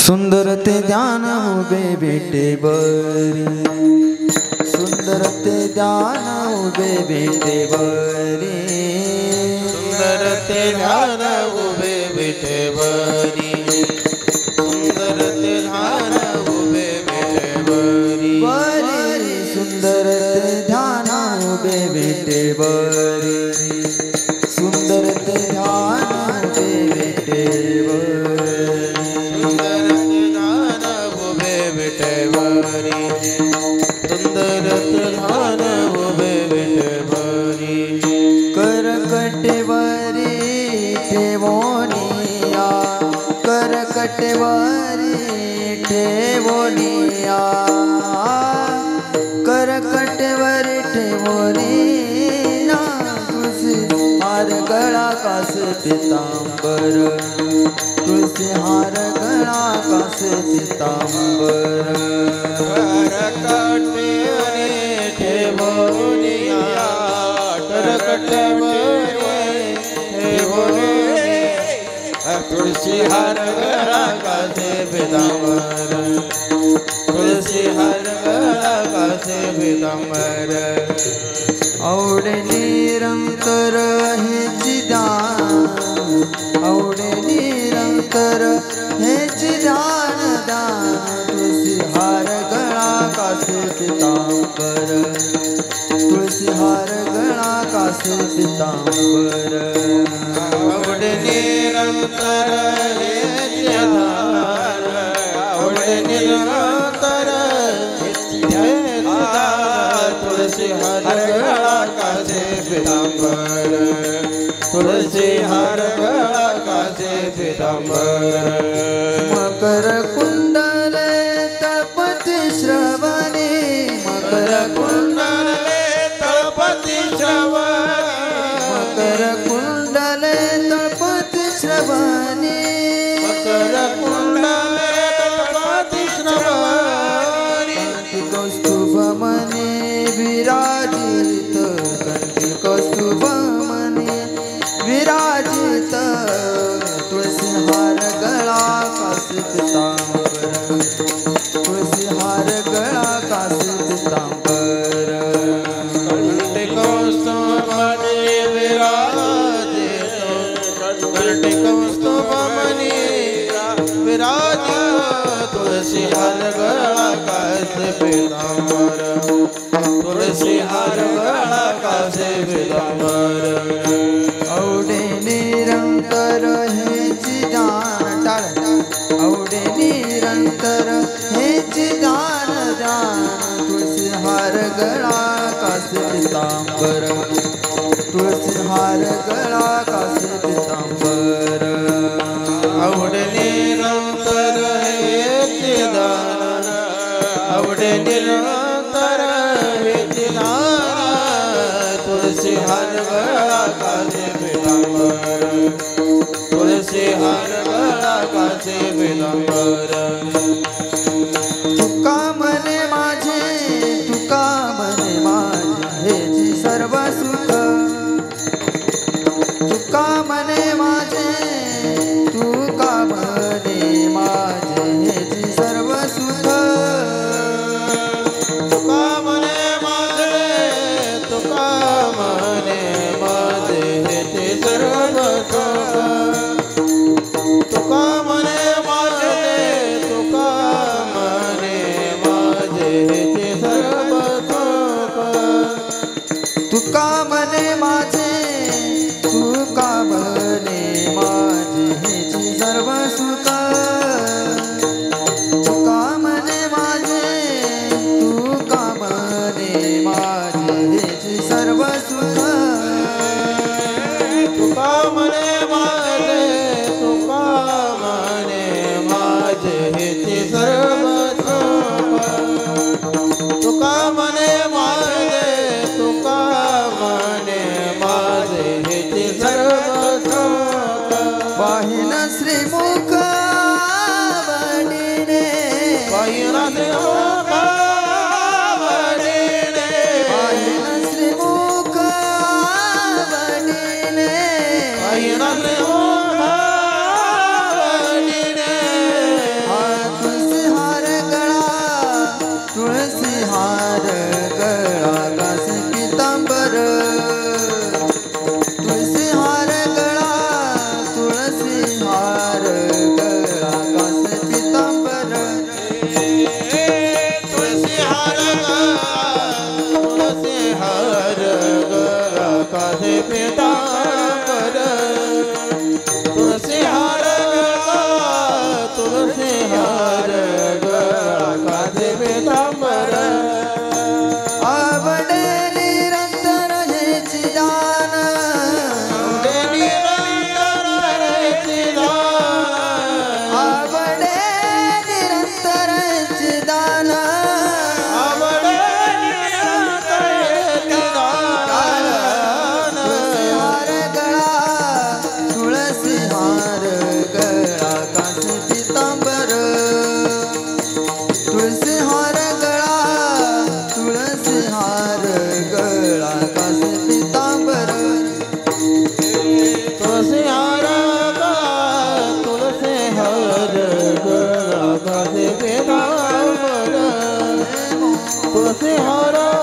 सुंदर ते ध्यान उभे विटेवरी, सुंदर ते ध्यान उभे विटेवरी, सुंदर ते ध्यान उभे विटेवरी, सुंदर ते ध्यान उभे विटेवरी, सुंदर ते ध्यान उभे विटेवरी, सुंदर ते ध्यान उभे विटेवरी, सुंदर ते ध्यान उभे विटेवरी, सुंदर ते ध्यान उभे विटेवरी, करकटेवरी ठेवोनिया, करकटेवरी ठेवोनिया, करकटेवरी ठेवोनिया, तुळशी हार गळा कास पितांबर, तुळशी हार गळा कास पितांबर, करकटेवरी ठेवोनिया, करकटेवरी ठेवोनिया, तुळशी हार गळा कासे पितांबर, तुळसी हार गळा कासे पितांबर, औडे निरंतर हेची ध्यान, औडे निरंतर हेची ध्यान दान, तुळशी हार गळा कासे पितांबर, तुळशी हार गळा कासे पितांबर, आवडे निरंतर हेची ध्यान, आवडे निरंतर हेची ध्यान, तुळसी हार गळा कासे पितांबर, तुळसी हार गळा कासे पितांबर, मकर कुंडले तपती श्रवणी, मकर कुंडले तळपती श्रवणी, मकर कुंडले तपती श्रवणी, मकर कुंडले तळपती श्रवणी, कौस्तुभ मने विराजित, कंठी कौस्तुभ मने विराजित, तुळसी हार गळा कास पितांबर, तुळसी हार गळा कास पितांबर, कंठी कौस्तुभ मने विराजित, कंठी कौस्तुभ मने विराजित, तुळसी हार गळा कासे पितांबर, तुळसी हार गळा कासे पितांबर, औडे निरंतर हेची ध्यान टाळ, औडे निरंतर हेची ध्यान ध्यान, तुळशी हार गळा कास पितांबर, तुळशी हार गळा कास पितांबर, आवडे निरंतर हेची दान, आवडे निरंतर हेची दान, तुळशी हार गळा कासे पितांबर, तुळशी हार गळा कासे पितांबर, तुका मने माझे, तुका मने माझे हेची सर्व सुख, तुका मने माझे, तुका मने माझे हेची सर्व सुख, तुका मने माझे, तुका मने माझे हेचे सर्व सुख, तुका मने माझे, तुका मने माझे हेचे सर्व सुख, तुका मने माझे, तुका मने माझे हेची सर्व सुख, तुका मने माझे, तुका मने माझे हेची सर्व सुख, तुका मने माझे, तुका मने माझे हेचे सर्व सुख, तुका मने माझे, तुका मने माझे हेचे सर्व सुख, वाहिन श्रीमुख वडिने, वाहिन श्रीमुख वडिने, वाहिन श्रीमुख वडिने, वाहिन श्रीमुख वडिने, मन पसे हरा